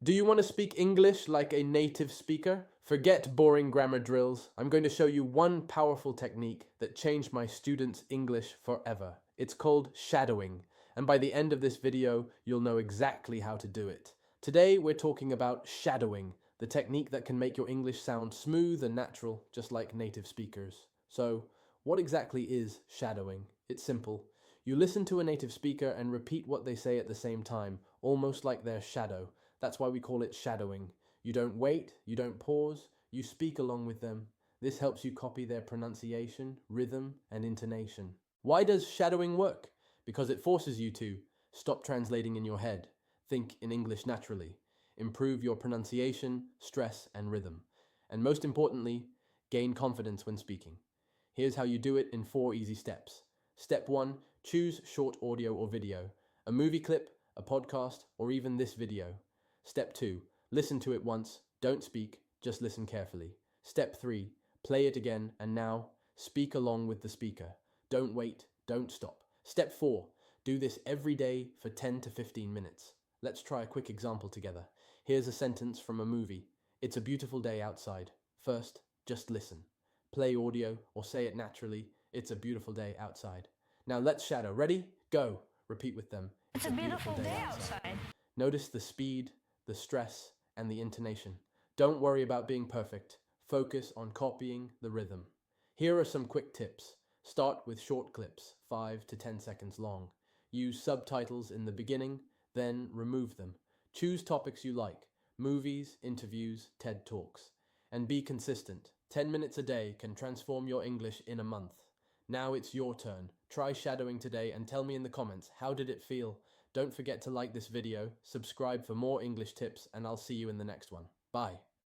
Do you want to speak English like a native speaker? Forget boring grammar drills. I'm going to show you one powerful technique that changed my students' English forever. It's called shadowing, and by the end of this video, you'll know exactly how to do it. Today, we're talking about shadowing, the technique that can make your English sound smooth and natural, just like native speakers. So, what exactly is shadowing? It's simple. You listen to a native speaker and repeat what they say at the same time, almost like their shadow. That's why we call it shadowing. You don't wait, you don't pause, you speak along with them. This helps you copy their pronunciation, rhythm, and intonation. Why does shadowing work? Because it forces you to stop translating in your head, think in English naturally, improve your pronunciation, stress, and rhythm, and most importantly, gain confidence when speaking. Here's how you do it in 4 easy steps. Step 1, choose short audio or video, a movie clip, a podcast, or even this video. Step 2, listen to it once, don't speak, just listen carefully. Step 3, play it again, and now, speak along with the speaker. Don't wait, don't stop. Step 4, do this every day for 10 to 15 minutes. Let's try a quick example together. Here's a sentence from a movie. It's a beautiful day outside. First, just listen. Play audio or say it naturally. It's a beautiful day outside. Now let's shadow. Ready? Go. Repeat with them. It's a beautiful day outside. Notice the speed, the stress, and the intonation. Don't worry about being perfect. Focus on copying the rhythm. Here are some quick tips. Start with short clips, 5 to 10 seconds long. Use subtitles in the beginning, then remove them. Choose topics you like, movies, interviews, TED Talks. And be consistent. 10 minutes a day can transform your English in a month. Now it's your turn. Try shadowing today and tell me in the comments, how did it feel? Don't forget to like this video, subscribe for more English tips, and I'll see you in the next one. Bye.